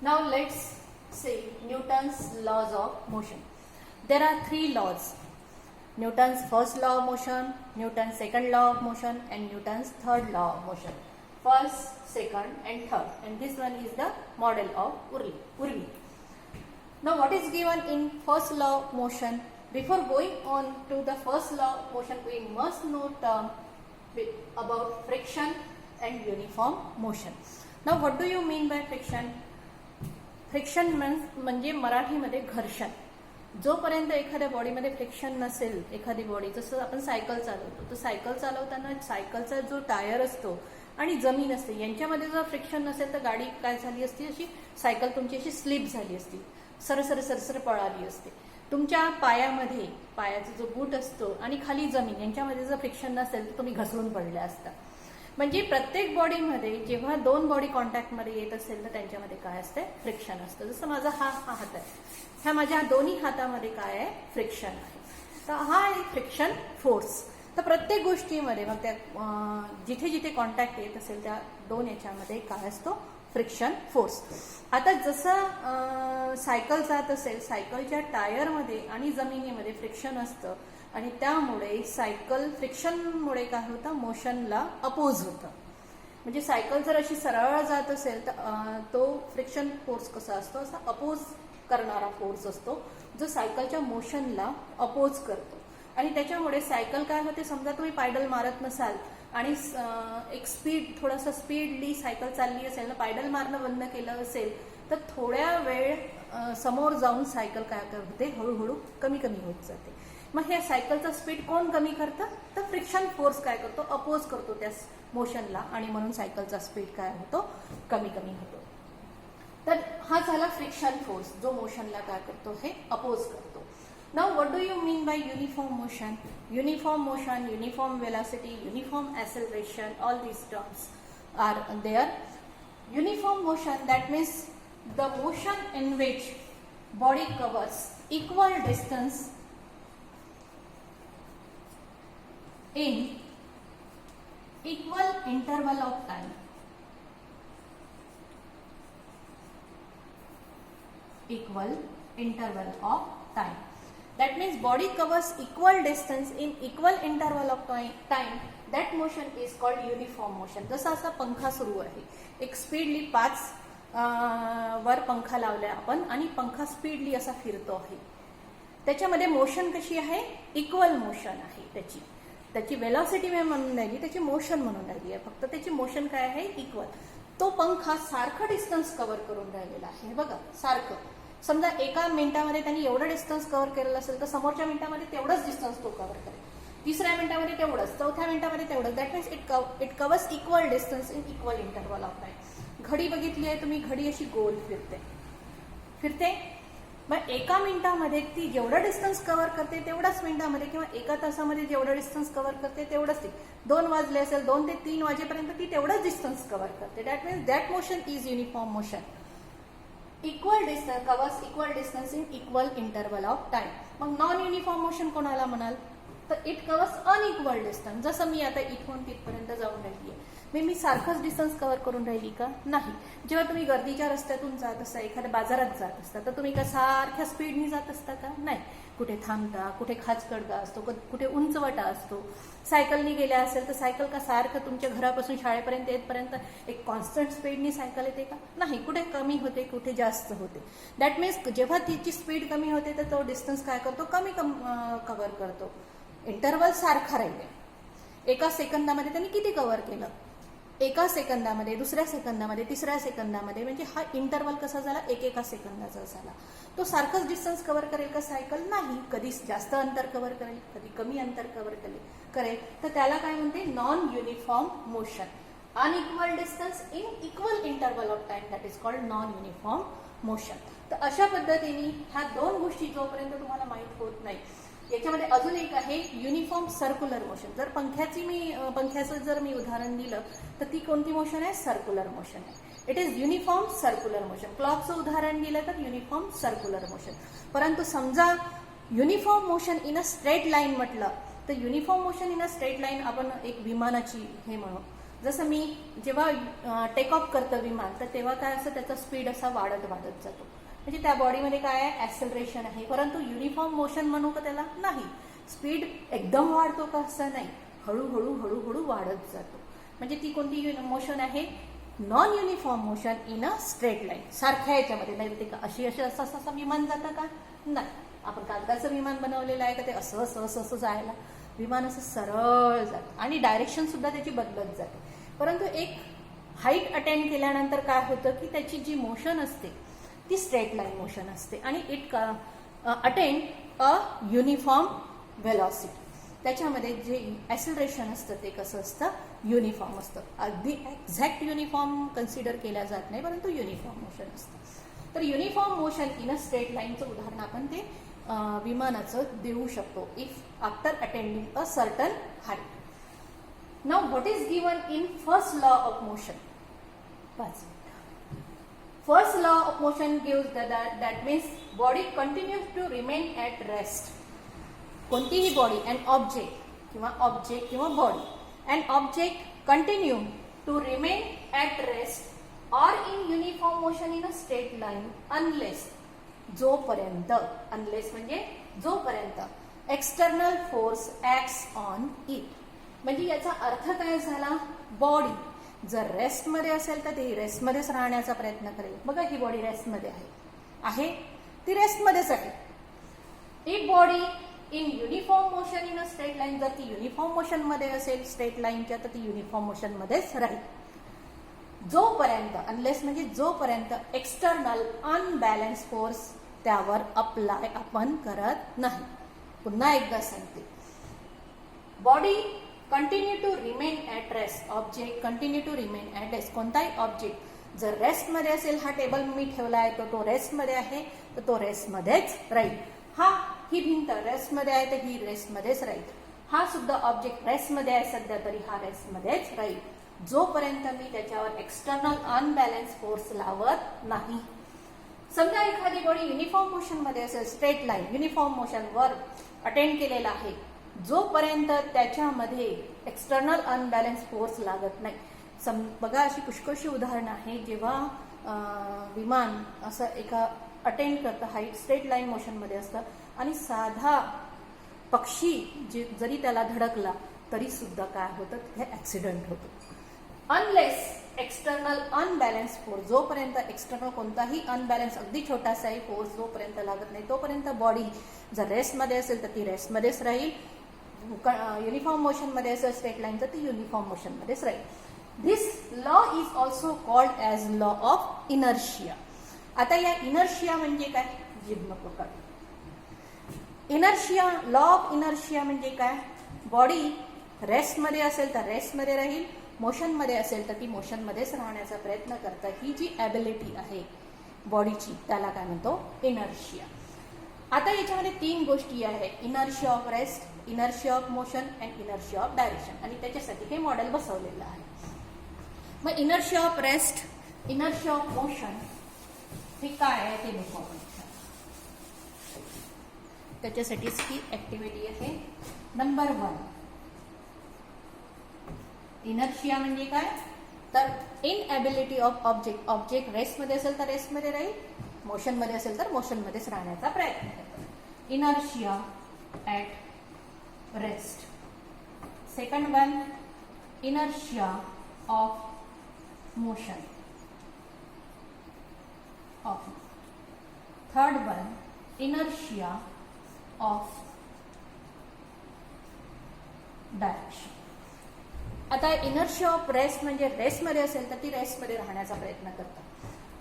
Now let's see Newton's laws of motion. There are three laws: Newton's first law of motion, Newton's second law of motion, and Newton's third law of motion. First, second, and third. And this one is the model of Urvi. Now what is given in first law of motion? Before going on to the first law of motion, we must know term about friction and uniform motion. Now what do you mean by friction? Friction म्हणजे मराठीमध्ये घर्षण. जोपर्यंत एखाद्या बॉडीमध्ये friction नसेल, एखादी body, जसं आपण सायकल चालवतो, तर सायकल चालवताना सायकलचा जो टायर असतो आणि जमीन असते यांच्यामध्ये जर फ्रिक्शन नसेल तर गाडी काय झाली असती, अशी सायकल तुमची अशी स्लिप झाली असती, सरसर पळाली असते. तुमच्या पायामध्ये, पायाचा जो बूट असतो आणि खाली जमीन यांच्यामध्ये जर फ्रिक्शन नसेल तर तुम्ही घसरून पडले असता. म्हणजे प्रत्येक बॉडीमध्ये जेव्हा दोन बॉडी कॉन्टॅक्टमध्ये येत असेल तर त्यांच्यामध्ये काय असते, फ्रिक्शन असतं. जसं माझा हा हात आहे, ह्या माझ्या दोन्ही हातामध्ये काय आहे, फ्रिक्शन आहे. तर हा आहे फ्रिक्शन फोर्स. तर प्रत्येक गोष्टीमध्ये मग त्या जिथे जिथे कॉन्टॅक्ट येत असेल त्या दोन याच्यामध्ये काय असतो, फ्रिक्शन फोर्स. आता जसं सायकल जात असेल, सायकलच्या टायरमध्ये आणि जमिनीमध्ये फ्रिक्शन असतं आणि त्यामुळे सायकल फ्रिक्शनमुळे काय होतं, मोशनला अपोज होतं. म्हणजे सायकल जर अशी सरळ जात असेल तर तो फ्रिक्शन फोर्स कसा असतो, असा अपोज करणारा फोर्स असतो जो सायकलच्या मोशनला अपोज करतो. आणि त्याच्यामुळे सायकल काय होते, समजा तुम्ही पायडल मारत नसाल आणि एक थोडासा स्पीडली सायकल चालली असेल ना, पायडल मारणं बंद केलं असेल तर थोड्या वेळ समोर जाऊन सायकल काय होते, हळूहळू कमी होत जाते. मग ह्या सायकलचा स्पीड कोण कमी करतं, तर फ्रिक्शन फोर्स काय करतो, अपोज करतो त्या मोशनला, आणि म्हणून सायकलचा स्पीड काय होतो, कमी होतो. तर हा झाला फ्रिक्शन फोर्स जो मोशनला काय करतो, हे अपोज करतो. Now what do you mean by uniform motion? Uniform motion, uniform velocity, uniform acceleration, all these terms are there. Uniform motion, that means the motion in which body covers equal distance in equal interval of time. Equal interval of time. That means body covers equal distance in equal interval of time. That motion is called uniform motion. जसा असा पंखा सुरू आहे, एक speedly 5 वर पंखा लावलाय आपण आणि पंखा स्पीडली असा फिरतो आहे. त्याच्यामध्ये मोशन कशी आहे, इक्वल मोशन आहे. त्याची वेलॉसिटी म्हणून राहिली, त्याची मोशन म्हणून राहिली आहे. फक्त त्याची मोशन काय आहे, इक्वल. तो पंखा सारखं डिस्टन्स कव्हर करून राहिलेला आहे. बघा, सारखं. समजा एका मिनिटामध्ये त्यांनी एवढं डिस्टन्स कव्हर केलेलं असेल तर समोरच्या मिनिटामध्ये तेवढंच डिस्टन्स तो कव्हर करेल, तिसऱ्या मिनिटामध्ये तेवढंच, चौथ्या मिनिटामध्ये तेवढंच. That means it covers equal distance in equal interval of time. घडी बघितली आहे तुम्ही, घडी अशी गोल फिरते. मग एका मिनिटामध्ये ती जेवढं डिस्टन्स कव्हर करते तेवढ्याच मिनिटामध्ये, किंवा एका तासामध्ये जेवढं डिस्टन्स कव्हर करते तेवढंच ती 2 वाजले असेल, 2 ते 3 वाजेपर्यंत ती तेवढंच डिस्टन्स कव्हर करते. That means that motion is uniform motion. Equal distance covers equal distance in equal interval of time. मग नॉन युनिफॉर्म मोशन कोणाला म्हणाल, तर इट कव्हर्स अनइक्वल डिस्टन्स. जसं मी आता इथून तिथपर्यंत जाऊन राहिली आहे, मी सारखंच डिस्टन्स कव्हर करून राहिली का, नाही. जेव्हा तुम्ही गर्दीच्या रस्त्यातून जात असता, एखाद्या बाजारात जात असता, तर तुम्ही का सारख्या स्पीडनी जात असता का, नाही. कुठे थांबता, कुठे खाचकडगा असतो, कुठे उंचवटा असतो. सायकलनी गेल्या असेल तर सायकल का सारखं तुमच्या घरापासून शाळेपर्यंत येतपर्यंत एक कॉन्स्टंट स्पीडनी सायकल येते का, नाही. कुठे कमी होते, कुठे जास्त होते. दॅट मीन्स जेव्हा तिची स्पीड कमी होते तर तो डिस्टन्स काय करतो, कमी कव्हर करतो. इंटरवल सारखा राहिले. एका सेकंदामध्ये त्यांनी किती कव्हर केलं, एका सेकंदामध्ये, दुसऱ्या सेकंदामध्ये, तिसऱ्या सेकंदामध्ये. म्हणजे हा इंटरवल कसा झाला, एका सेकंदाचा झाला. तो सारखंच डिस्टन्स कव्हर करेल का सायकल, नाही. कधी जास्त अंतर कव्हर करेल, कधी कमी अंतर कव्हर करेल. तर त्याला काय म्हणते, non uniform motion. Unequal distance in equal interval of time, that is called non uniform motion. तर अशा पद्धतीने ह्या दोन गोष्टी जोपर्यंत तुम्हाला माहीत होत नाही. याच्यामध्ये अजून एक आहे युनिफॉर्म सर्क्युलर मोशन. जर पंख्याचं जर मी उदाहरण दिलं तर ती कोणती मोशन आहे, सर्क्युलर मोशन आहे. It is uniform circular motion. क्लॉकचं उदाहरण दिलं तर युनिफॉर्म सर्क्युलर मोशन. परंतु समजा uniform motion in a straight line म्हटलं तर uniform motion in a straight line आपण एक विमानाची हे म्हणू, जसं मी जेव्हा टेक ऑफ करतं विमान तर तेव्हा काय असं त्याचा स्पीड असा वाढत वाढत जातो, म्हणजे त्या बॉडीमध्ये काय आहे, ॲक्सेलरेशन आहे. परंतु युनिफॉर्म मोशन म्हणू का त्याला, नाही. स्पीड एकदम वाढतो का, असं नाही, हळूहळू हळूहळू वाढत जातो. म्हणजे ती कोणती मोशन आहे, non uniform motion in a straight line. सारख्या याच्यामध्ये नाही, ते अशी अशी असं असं असं विमान जातं का, नाही. आपण कागदाचं विमान बनवलेलं आहे का, ते असं असं असं असं जायला, विमान असं सरळ जातं आणि डायरेक्शन सुद्धा त्याची बदलत जाते. परंतु एक हाईट अटेंड केल्यानंतर काय होतं की त्याची जी मोशन असते ती स्ट्रेट लाईन मोशन असते आणि it attend a uniform velocity. त्याच्यामध्ये जे ॲक्सेलरेशन असतं ते कसं असतं, युनिफॉर्म असतं. अगदी एक्झॅक्ट युनिफॉर्म कन्सिडर केल्या जात नाही, परंतु युनिफॉर्म मोशन असतं. तर uniform motion in a straight लाईनचं उदाहरण आपण ते विमानाचं देऊ शकतो, if after attending a certain height. Now what is given in first law of motion? First law of motion gives that means body continues to remain at rest. कोणतीही body, an object किंवा body, an object continue to remain at rest or in uniform motion in a straight line unless म्हणजे जोपर्यंत external force acts on it. म्हणजे याचा अर्थ काय झाला, body जर रेस्टमध्ये असेल तर ती रेस्टमध्येच राहण्याचा प्रयत्न करेल. बघा ही बॉडी रेस्टमध्ये आहे, ती रेस्टमध्येच आहे. If body in uniform motion in a straight line, जर ती युनिफॉर्म मोशन मध्ये असेल स्ट्रेट लाईनच्या तर ती युनिफॉर्म मोशन मध्येच राहील. जोपर्यंत, अनलेस म्हणजे जोपर्यंत एक्सटर्नल अनबॅलन्स फोर्स त्यावर अप्लाय आपण करत नाही. पुन्हा एकदा सांगते, body continue to remain at rest, object continue to remain at rest. कोणताही ऑब्जेक्ट जर रेस्टमध्ये असेल, हा टेबल मी ठेवला आहे तर तो रेस्टमध्ये आहे तर तो रेस्टमध्येच राहील. ही भिंत रेस्टमध्ये आहे तर ही रेस्टमध्येच राहील. हा सुद्धा ऑब्जेक्ट रेस्टमध्ये आहे सध्या तरी हा रेस्टमध्येच राहील, जोपर्यंत मी त्याच्यावर एक्सटर्नल अनबॅलन्स फोर्स लावत नाही. समजा एखादी बॉडी युनिफॉर्म मोशन मध्ये असेल, स्ट्रेट लाईन युनिफॉर्म मोशन वर अटेंड केलेला आहे, जोपर्यंत त्याच्यामध्ये एक्सटर्नल अनबॅलन्स फोर्स लागत नाही. बघा अशी पुष्कळशी उदाहरणं आहे, जेव्हा विमान असं एका अटेंड करतं, हाईट स्ट्रेट लाईन मोशनमध्ये असतं आणि साधा पक्षी जरी त्याला धडकला तरी सुद्धा काय होतं, तिथे ऍक्सिडेंट होतो. अनलेस एक्सटर्नल अनबॅलन्स फोर्स, जोपर्यंत एक्सटर्नल कोणताही अनबॅलन्स अगदी छोटासाही फोर्स जोपर्यंत लागत नाही तोपर्यंत बॉडी जर रेस्टमध्ये असेल तर ती रेस्टमध्येच राहील. युनिफॉर्म मोशन मध्ये असेल स्ट्रेट लाईन तर ती युनिफॉर्म मोशन मध्येच राहील. This law is also called as law of inertia. आता या इनर्शिया म्हणजे काय, जिज्ञ पकड. इनर्शिया, लॉ ऑफ इनर्शिया म्हणजे काय, बॉडी रेस्टमध्ये असेल तर रेस्टमध्ये राहील, मोशनमध्ये असेल तर ती मोशनमध्येच राहण्याचा प्रयत्न करता. ही जी ॲबिलिटी आहे बॉडीची त्याला काय म्हणतो, इनर्शिया. आता याच्यामध्ये 3 गोष्टी आहेत, inertia of rest, inertia of motion and inertia of direction, आणि त्याच्यासाठी हे मॉडेल बसवलेलं आहे. मग inertia of rest, inertia of motion हे काय आहे ते बघू आपण. त्याच्यासाठीच ही ऍक्टिव्हिटी आहे. नंबर 1, इनर्शिया म्हणजे काय, तर इनएबिलिटी ऑफ ऑब्जेक्ट रेस्टमध्ये असेल तर रेस्टमध्ये राहील, मोशनमध्ये असेल तर मोशनमध्येच राहण्याचा प्रयत्न करतो. Inertia at rest. Second one, inertia of motion. Third one, inertia of direction. आता इनर्शिया ऑफ रेस्ट म्हणजे रेस्टमध्ये असेल तर ती रेस्टमध्ये राहण्याचा प्रयत्न करतात.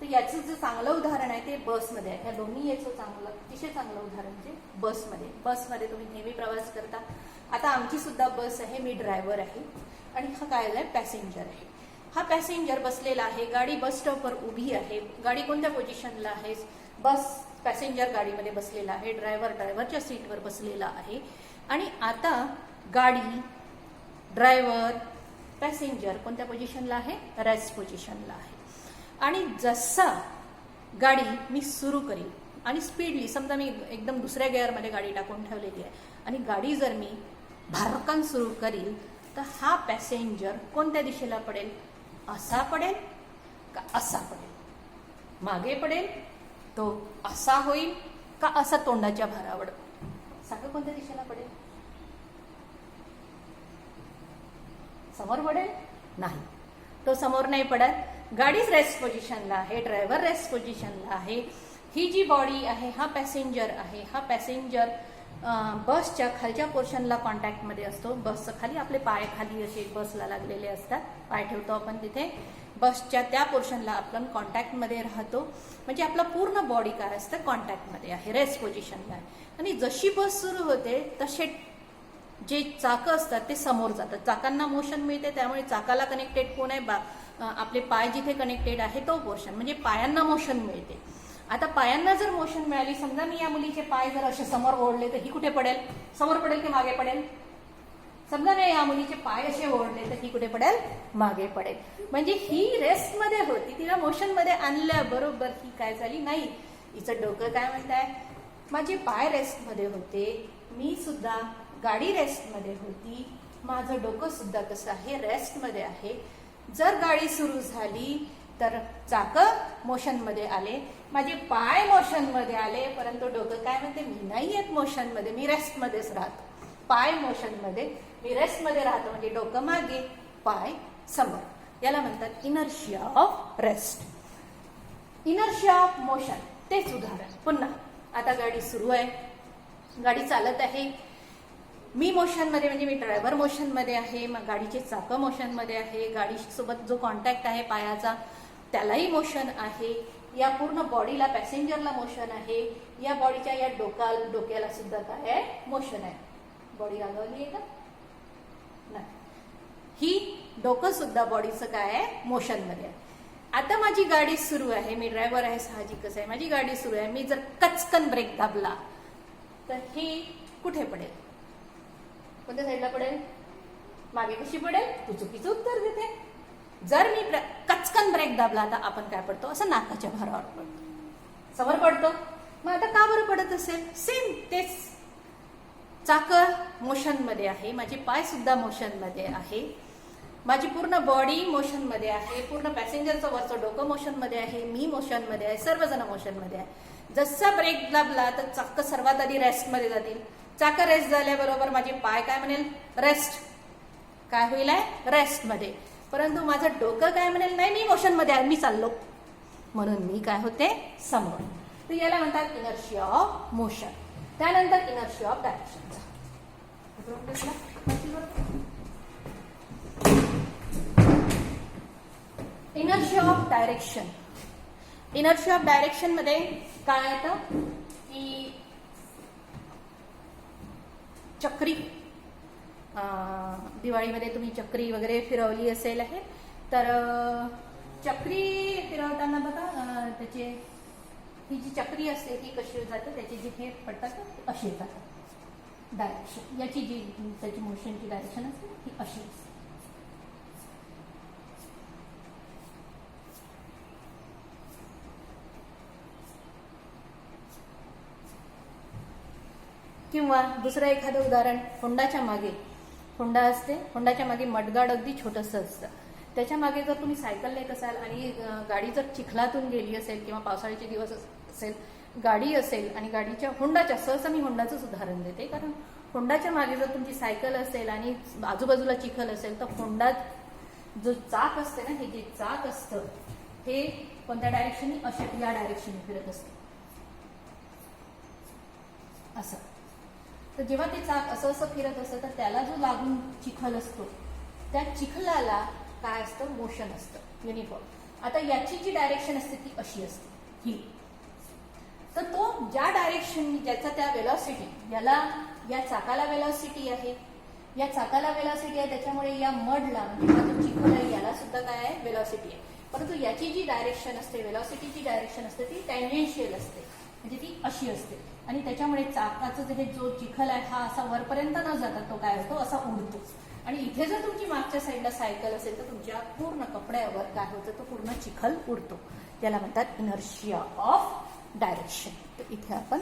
तर याचं जे चांगलं उदाहरण आहे ते बसमध्ये आहे. या दोन्ही याचं चांगलं, अतिशय चांगलं उदाहरण म्हणजे बसमध्ये तुम्ही नेहमी प्रवास करता. आता आमची सुद्धा बस आहे, मी ड्रायव्हर आहे आणि हा काय आहे, पॅसेंजर आहे. हा पॅसेंजर बसलेला आहे, गाडी बस स्टॉपवर उभी आहे. गाडी कोणत्या पोझिशनला आहे, पॅसेंजर गाडीमध्ये बसलेला आहे, ड्रायव्हरच्या सीटवर बसलेला आहे. आणि आता गाडी, ड्रायव्हर, पॅसेंजर कोणत्या पोझिशनला आहे, रेस्ट पोझिशनला आहे. आणि जसा गाडी मी सुरू करील आणि स्पीडली, समजा मी एकदम दुसऱ्या गिअरमध्ये गाडी टाकून ठेवलेली आहे आणि गाडी जर मी भारकान सुरू करील तर हा पॅसेंजर कोणत्या दिशेला पडेल? असा पडेल का असा पडेल? मागे पडेल, तो असा होईल का असा तोंडाच्या भारावर? सांगा कोणत्या दिशेला पडेल? समोर पडेल? नाही, तो समोर नाही पडत. गाडीच रेस्ट पोझिशनला आहे, ड्रायव्हर रेस्ट पोझिशनला आहे. ही जी बॉडी आहे हा पॅसेंजर आहे. हा पॅसेंजर बसच्या खालच्या पोर्शनला कॉन्टॅक्टमध्ये असतो. बसचं खाली आपले पाय खाली असे बसला लागलेले असतात, पाय ठेवतो आपण तिथे. बसच्या त्या पोर्शनला आपण कॉन्टॅक्टमध्ये राहतो. म्हणजे आपला पूर्ण बॉडी काय असतं? कॉन्टॅक्टमध्ये आहे, रेस्ट पोझिशनला आहे. आणि जशी बस सुरू होते तसे जे चाकं असतात ते समोर जातात. चाकांना मोशन मिळते, त्यामुळे चाकाला कनेक्टेड कोण आहे? आपले पाय जिथे कनेक्टेड आहे तो पोर्शन, म्हणजे पायांना मोशन मिळते. आता पायांना जर मोशन मिळाली, समजा मी या मुलीचे पाय जर असे समोर ओढले तर ही कुठे पडेल? समोर पडेल की मागे पडेल? समजा मी या मुलीचे पाय असे ओढले तर ही कुठे पडेल? मागे पडेल. म्हणजे ही रेस्टमध्ये होती, तिला मोशनमध्ये आणल्याबरोबर ही काय झाली? नाही. हिचं डोकं काय म्हणताय? माझे पाय रेस्टमध्ये होते, मी सुद्धा गाडी रेस्टमध्ये होती, माझं डोकं सुद्धा कसं आहे? रेस्टमध्ये आहे. जर गाडी सुरू झाली तर चाकं मोशनमध्ये आले, माझे पाय मोशनमध्ये आले, परंतु डोकं काय म्हणते? मी नाही येत मोशनमध्ये, मी रेस्टमध्येच राहतो. पाय मोशनमध्ये, मी रेस्टमध्ये राहतो. म्हणजे डोकं मागे, पाय समोर. याला म्हणतात inertia of rest. Inertia of motion, तेच उदाहरण पुन्हा. आता गाडी सुरू आहे, गाडी चालत आहे, मी मोशनमध्ये म्हणजे मी ड्रायव्हर मोशनमध्ये आहे, मग गाडीचे चाकं मोशनमध्ये आहे, गाडीसोबत जो कॉन्टॅक्ट आहे पायाचा त्यालाही मोशन आहे, या पूर्ण बॉडीला पॅसेंजरला मोशन आहे, या बॉडीच्या या डोक्याला सुद्धा काय आहे? मोशन आहे. बॉडी रागवली आहे का? नाही. ही डोकं सुद्धा बॉडीचं काय आहे? मोशनमध्ये आहे. आता माझी गाडी सुरू आहे, मी ड्रायव्हर आहे, साहजिकच आहे, माझी गाडी सुरू आहे. मी जर कचकन ब्रेक दाबला तर ही कुठे पडेल? कोणत्या साईडला पडेल? मागे कशी पडेल? तू चुकीचं उत्तर देते. जर मी कचकन ब्रेक दाबला तर आपण काय पडतो? असं नाकाच्या भारावर पडतो, समोर पडतो. मग आता का बरं पडत असेल? सेम तेच. चाकं मोशनमध्ये आहे, माझे पाय सुद्धा मोशनमध्ये आहे, माझी पूर्ण बॉडी मोशनमध्ये आहे, पूर्ण पॅसेंजरचं वरचं डोकं मोशनमध्ये आहे, मी मोशनमध्ये आहे, सर्वजण मोशनमध्ये आहे. जसा ब्रेक दाबला तर चाकं सर्वात आधी रेस्टमध्ये जातील. चाकं रेस्ट झाल्याबरोबर माझे पाय काय म्हणेल? रेस्ट. काय होईल आहे? रेस्टमध्ये. परंतु माझं डोकं काय म्हणेल? नाही, मी मोशनमध्ये आहे, मी चाललो. म्हणून मी काय होते? समोर. तर याला म्हणतात इनर्शिया ऑफ मोशन. त्यानंतर इनर्शिया ऑफ डायरेक्शनचा. Inertia of direction. Inertia of direction मध्ये काय येतं की चक्री, दिवाळीमध्ये तुम्ही चक्री वगैरे फिरवली असेल आहे, तर चक्री फिरवताना बघा त्याचे ही जी चक्री असते ती कशी जाते, त्याचे जे हे पडतात अशी जातात डायरेक्शन. याची जी त्याची मोशनची डायरेक्शन असते ती अशी असते. किंवा दुसरं एखादं उदाहरण, होंडाच्या मागे होंडा असते, होंडाच्या मागे मडगाड अगदी छोटंसं असतं. त्याच्या मागे जर तुम्ही सायकल नेत असाल आणि गाडी जर चिखलातून गेली असेल किंवा पावसाळ्याचे दिवस असेल, गाडी असेल आणि गाडीच्या होंडाच्या, सहसा मी होंडाचंच उदाहरण देते, कारण होंडाच्या मागे जर तुमची सायकल असेल आणि आजूबाजूला चिखल असेल तर होंडात जो चाक असते ना, हे जे चाक असतं हे कोणत्या डायरेक्शननी? अशा या डायरेक्शनने फिरत असते असं. तर जेव्हा ते चाक असं असं फिरत असतं तर त्याला जो लागून चिखल असतो त्या चिखलाला काय असतं? मोशन असतं, युनिफॉर्म. आता याची जी डायरेक्शन असते ती अशी असते ही. तर तो ज्या डायरेक्शन, ज्याचा त्या वेलॉसिटी, याला या चाकाला वेलॉसिटी आहे, या चाकाला वेलॉसिटी आहे, त्याच्यामुळे या मडला म्हणजे हा जो चिखल आहे याला सुद्धा काय आहे? वेलॉसिटी आहे. परंतु याची जी डायरेक्शन असते, वेलॉसिटीची डायरेक्शन असते ती टँजेन्शियल असते, म्हणजे ती अशी असते. आणि त्याच्यामुळे चाकाचा जो चिखल आहे हा असा वरपर्यंत न जाता तो काय होतो? असा उडतो. आणि इथे जर तुमची मागच्या साईडला सायकल असेल तर तुमच्या पूर्ण कपड्यावर काय होतं? तो पूर्ण चिखल उडतो. त्याला म्हणतात इनर्शिया ऑफ डायरेक्शन. तर इथे आपण